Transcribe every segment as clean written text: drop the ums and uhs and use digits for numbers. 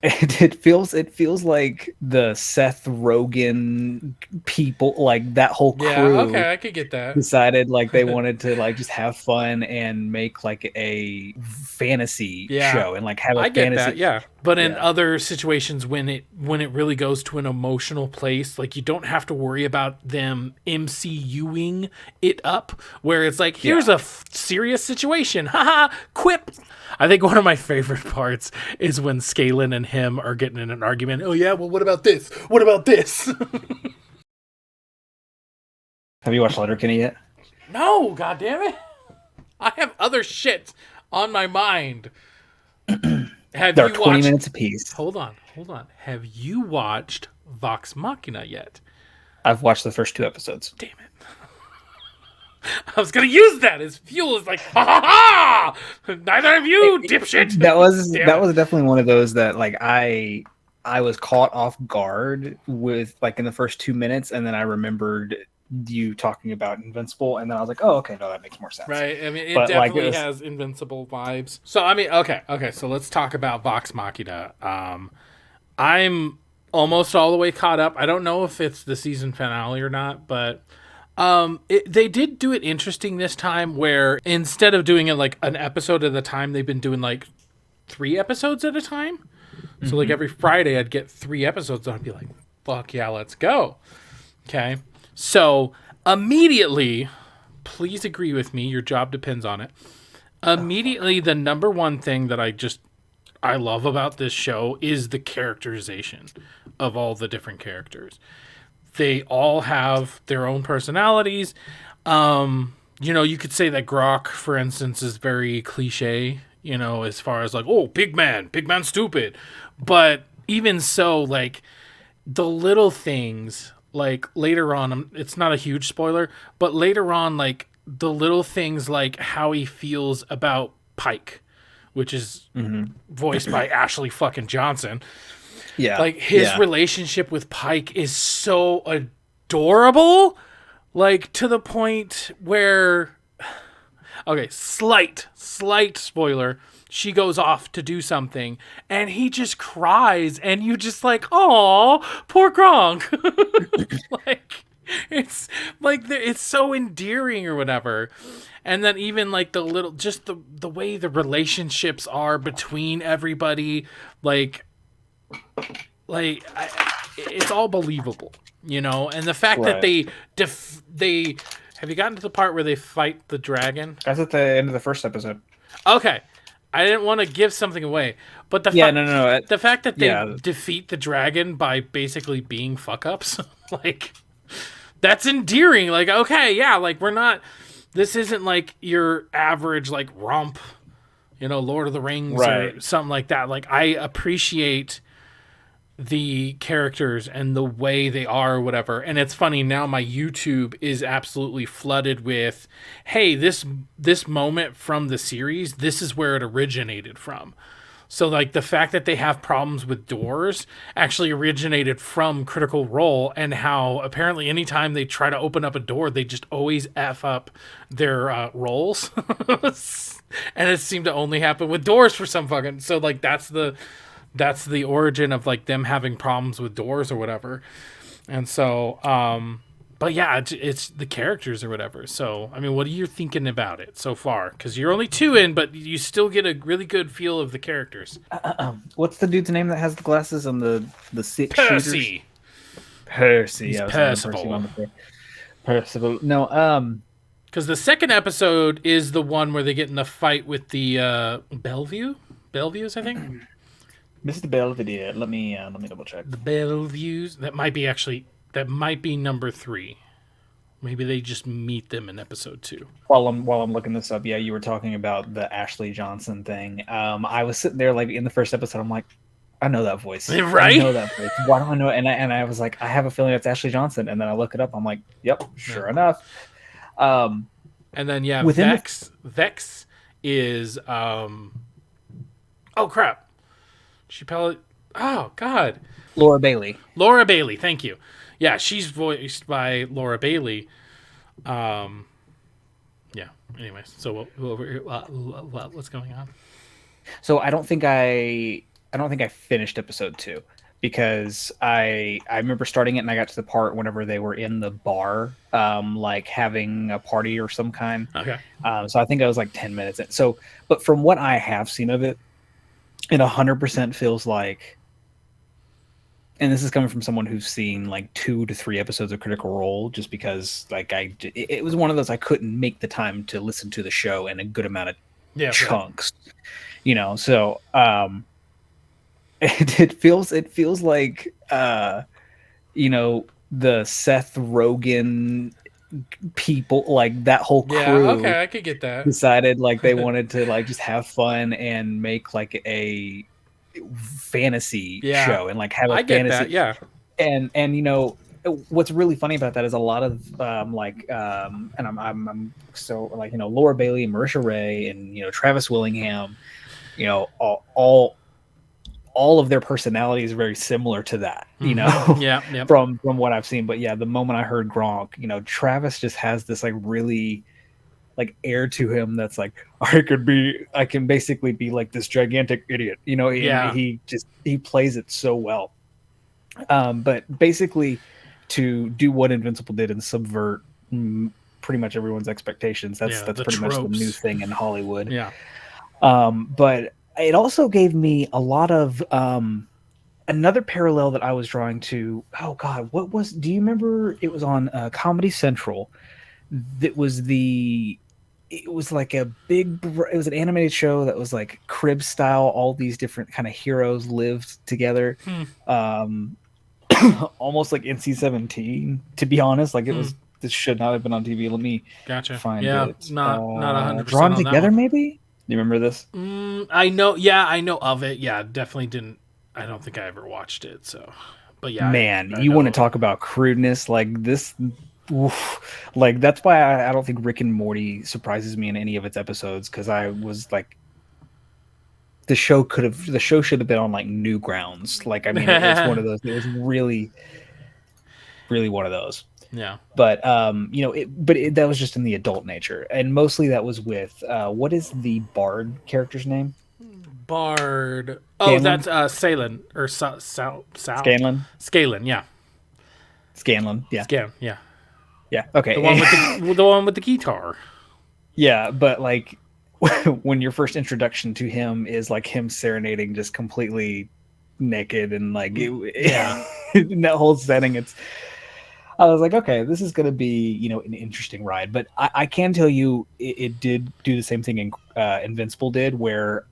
And it feels like the Seth Rogen people, like that whole Yeah, crew okay, I could get that. decided like they wanted to like just have fun and make like a fantasy Yeah, show and like have a I get that. fantasy. Yeah, but in Yeah. other situations, when it really goes to an emotional place, like you don't have to worry about them MCUing it up, where it's like, Yeah. here's a serious situation, haha, quip. I think one of my favorite parts is when Scalen and him are getting in an argument. Oh yeah, well, what about this? What about this? Have you watched Letterkenny yet? No, god damn it! I have other shit on my mind. Have There are you 20 watched? minutes apiece. Hold on. Have you watched Vox Machina yet? I've watched the first 2 episodes. Damn it! I was gonna use that as fuel. It's like, ha ha ha! Neither of you, That dipshit. was Damn that it! was definitely one of those that like I was caught off guard with like in the first 2 minutes, and then I remembered you talking about Invincible, and then I was like, oh, okay, no, that makes more sense. Right. I mean, it But like it definitely was, has invincible vibes. So I mean, okay. So let's talk about Vox Machina. I'm almost all the way caught up. I don't know if it's the season finale or not, but they did do it interesting this time, where instead of doing it like an episode at a time, they've been doing like 3 episodes at a time. So like mhm. every Friday, I'd get 3 episodes, and I'd be like, "Fuck yeah, let's go!" Okay, so immediately, please agree with me. Your job depends on it. Oh fuck. Immediately, the number one thing that I love about this show is the characterization of all the different characters. They all have their own personalities. You could say that Grok, for instance, is very cliche, as far as like, oh, big man, stupid. But even so, like the little things, like later on, it's not a huge spoiler, but later on, like the little things, like how he feels about Pike, which is Mhm. voiced by Ashley fucking Johnson. Yeah, Like his yeah. relationship with Pike is so adorable, like to the point where, okay, slight spoiler, she goes off to do something and he just cries and you just like, oh, poor Gronk. Like it's it's so endearing or whatever. And then even like the little, just the way the relationships are between everybody, like it's all believable, and the fact that Right. they have you gotten to the part where they fight the dragon? That's at the end of the first episode. Okay, I didn't want to give something away, but Yeah, no, no, no. the fact that they Yeah, defeat the dragon by basically being fuck ups, like that's endearing. Like, okay, yeah, like we're not, this isn't like your average like romp, Lord of the Rings or right. something like that. Like I appreciate the characters and the way they are or whatever. And it's funny now, my YouTube is absolutely flooded with, hey, this moment from the series, this is where it originated from. So like the fact that they have problems with doors actually originated from Critical Role, and how apparently anytime they try to open up a door, they just always f up their rolls. And it seemed to only happen with doors for some fucking, so like that's the origin of like them having problems with doors or whatever. And so but yeah, it's the characters or whatever. So I mean, what are you thinking about it so far? Because you're only 2 in, but you still get a really good feel of the characters. What's the dude's name that has the glasses and the six shooters? Percy. Percy. He's I was thinking Percy Percival. on the Percival. No, Because the second episode is the one where they get in the fight with the Bellevue. Bellevues, I think. Mr. Belvedere. Let me double check. The Bellevues. That might be number 3. Maybe they just meet them in episode 2. While I'm looking this up, yeah, you were talking about the Ashley Johnson thing. I was sitting there like in the first episode, I'm like, I know that voice. I Right? know that voice. Why do I know it? And I was like, I have a feeling it's Ashley Johnson. And then I look it up. I'm like, yep, Yeah. sure enough. Um, And then yeah, within the Vex is oh crap. She probably, oh god. Laura Bailey. Laura Bailey, thank you. Yeah, she's voiced by Laura Bailey. Um yeah. Anyways, so what's going on? So I don't think I I finished episode 2 because I remember starting it and I got to the part whenever they were in the bar, like having a party or some kind. Okay. So I think I was like 10 minutes in. So, but from what I have seen of it, it 100% feels like, and this is coming from someone who's seen like 2 to 3 episodes of Critical Role, just because like it was one of those I couldn't make the time to listen to the show in a good amount of Yeah. Fair. chunks, you know. So it feels like you know, the Seth Rogen people, like that whole Yeah. crew Okay. I could get that. decided like they wanted to like just have fun and make like a fantasy Yeah. show and like have a I get that. fantasy. Yeah. And you know what's really funny about that is a lot of and I'm so like, you know, Laura Bailey, Marisha Ray, and you know, Travis Willingham, you know, all of their personalities are very similar to that, you know, Yeah. Yep. from what I've seen. But yeah, the moment I heard Gronk, you know, Travis just has this like really like air to him that's like, I can basically be like this gigantic idiot, you know, and Yeah. he plays it so well. But basically, to do what Invincible did and subvert pretty much everyone's expectations, that's Yeah. that's The pretty much the new tropes. thing in Hollywood. Yeah. But it also gave me a lot of another parallel that I was drawing to. Oh God, what was? Do you remember? It was on Comedy Central. That was the. It was like a big. It was an animated show that was like crib style. All these different kind of heroes lived together. Hmm. Um, almost like NC-17. To be honest, like it Hmm. was. This should not have been on TV. Let me Gotcha. find Yeah. it. Not 100% Drawn on that Together, one. maybe. Do you remember this? I know. Yeah. I know of it. Yeah. Definitely didn't. I don't think I ever watched it. So, but yeah, Man, I you know want to of it. talk about crudeness like this? Oof. Like that's why I don't think Rick and Morty surprises me in any of its episodes, because I was like, the show should have been on like Newgrounds. Like, I mean, it's one of those. It was really, really one of those. Yeah. But you know, that was just in the adult nature, and mostly that was with what is the Bard character's name? Bard. Oh, Scanlan. that's Salen or Sal Scanlan. Scalen. Yeah. Scanlan. Yeah. Scan. Yeah. Yeah. The one Okay. with the one with the guitar. Yeah, but like when your first introduction to him is like him serenading just completely naked and like Yeah. in that whole setting, I was like, okay, this is gonna be, you know, an interesting ride. But I can tell you, it did do the same thing Invincible did, where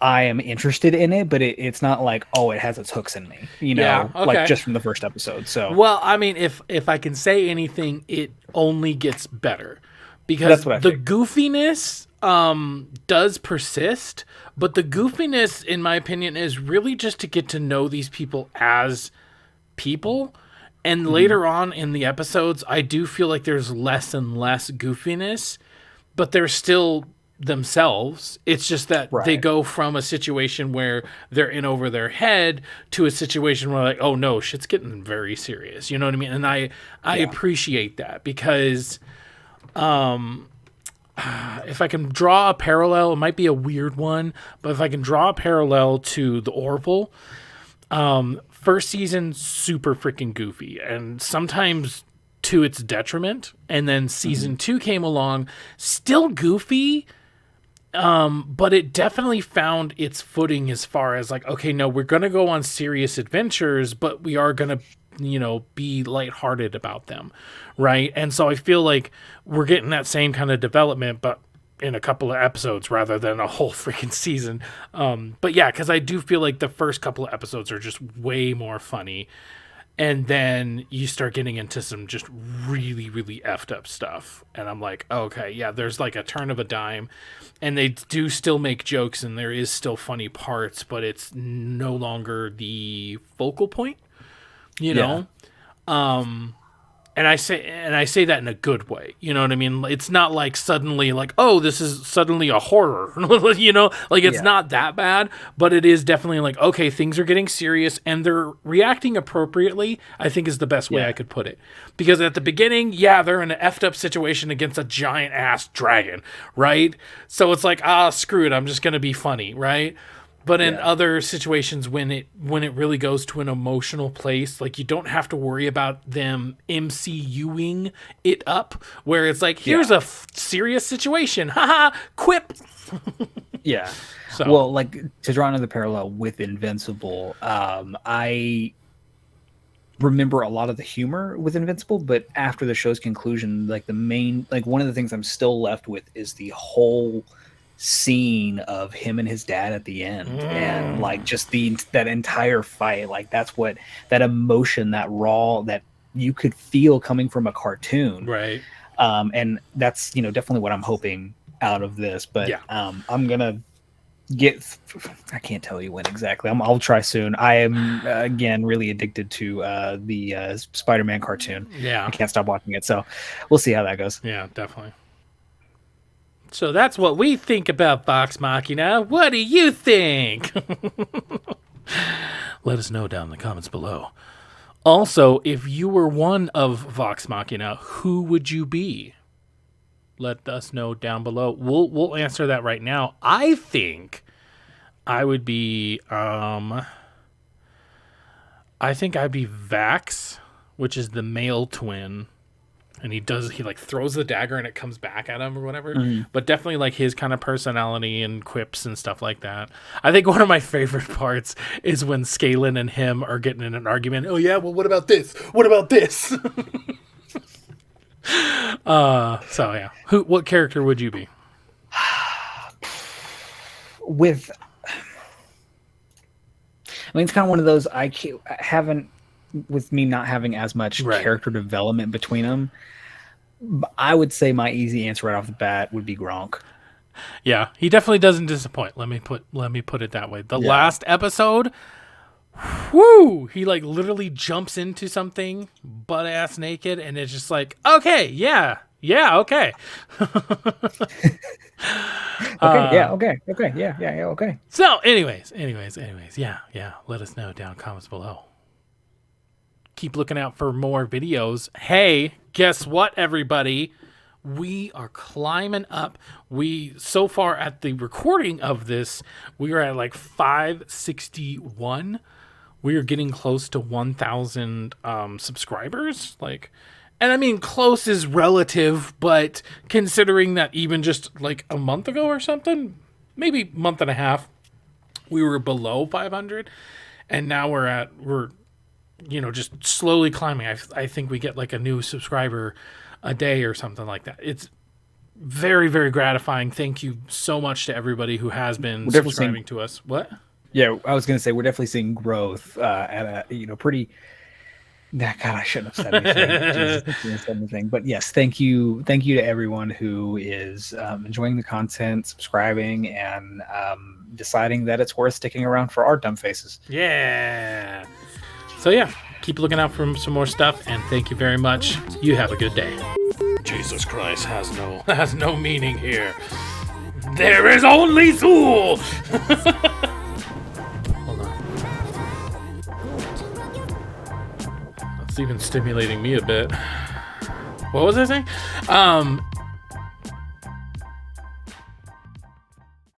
I am interested in it, but it's not like, oh, it has its hooks in me, you Yeah. know, like Okay. just from the first episode. So Well, I mean, if I can say anything, it only gets better because that's what I the figured. goofiness does persist, but the goofiness, in my opinion, is really just to get to know these people as people. And Mhm. later on in the episodes, I do feel like there's less and less goofiness, but they're still themselves. It's just that they Right. go from a situation where they're in over their head to a situation where like, oh no, shit's getting very serious. You know what I mean? And I Yeah. appreciate that because if I can draw a parallel, it might be a weird one, but if I can draw a parallel to the Orville, first season super freaking goofy and sometimes to its detriment, and then Mhm. season 2 came along, still goofy, but it definitely found its footing as far as like, okay, no, we're gonna go on serious adventures, but we are gonna, be lighthearted about them, right? And so I feel like we're getting that same kind of development, but in a couple of episodes rather than a whole freaking season. But yeah, because I do feel like the first couple of episodes are just way more funny, and then you start getting into some just really really effed up stuff, and I'm like, okay, yeah, there's like a turn of a dime, and they do still make jokes and there is still funny parts, but it's no longer the focal point, you Yeah. know. And I say that in a good way. You know what I mean? It's not like suddenly like, oh, this is suddenly a horror. Like it's Yeah. not that bad, but it is definitely like, okay, things are getting serious and they're reacting appropriately, I think is the best way I Yeah. could put it. Because at the beginning, yeah, they're in an effed up situation against a giant ass dragon, right? So it's like, screw it, I'm just gonna be funny, right? But in Yeah. other situations, when it really goes to an emotional place, like you don't have to worry about them MCUing it up, where it's like, Yeah. here's a serious situation, haha, quip. Yeah. So Well, like to draw another parallel with Invincible, I remember a lot of the humor with Invincible, but after the show's conclusion, like the main, like one of the things I'm still left with is the whole scene of him and his dad at the end, and like just the that entire fight. Like that's what that emotion, that raw, that you could feel coming from a cartoon. right, And that's definitely what I'm hoping out of this. But yeah, I'm gonna get I can't tell you when exactly. I'll try soon. I am again really addicted to the Spider-Man cartoon. I yeah, can't stop watching it, so we'll see how that goes. yeah, definitely. So that's what we think about Vox Machina. What do you think? Let us know down in the comments below. Also, if you were one of Vox Machina, who would you be? Let us know down below. We'll answer that right now. I think I would be I think I'd be Vax, which is the male twin. And he like throws the dagger and it comes back at him or whatever. Mhm. But definitely like his kind of personality and quips and stuff like that. I think one of my favorite parts is when Scalen and him are getting in an argument. Oh yeah, well what about this? What about this? So yeah. What character would you be? With it's kind of one of those I haven't, with me not having as much Right. character development between them. I would say my easy answer right off the bat would be Gronk. Yeah, he definitely doesn't disappoint. Let me put it that way. The last episode, whoo, he like literally jumps into something butt ass naked, and it's just like, okay, yeah, okay. Okay, yeah, okay, yeah, okay. So, anyways, yeah. Let us know down in comments below. Keep looking out for more videos. Hey, guess what, everybody? We are climbing up. So far at the recording of this, we are at like 561. We are getting close to 1,000 subscribers. And I mean, close is relative, but considering that even just like a month ago or something, maybe month and a half, we were below 500, and now we're just slowly climbing. I think we get like a new subscriber a day or something like that. It's very, very gratifying. Thank you so much to everybody who has been subscribing to us. What? Yeah, I was going to say we're definitely seeing growth at a pretty. Nah, God, I shouldn't have said anything. Jesus, I shouldn't have said anything. But yes, thank you to everyone who is enjoying the content, subscribing, and deciding that it's worth sticking around for our dumb faces. Yeah. So yeah, keep looking out for some more stuff, and thank you very much. You have a good day. Jesus Christ has no meaning here. There is only Zool. Hold on. That's even stimulating me a bit. What was I saying?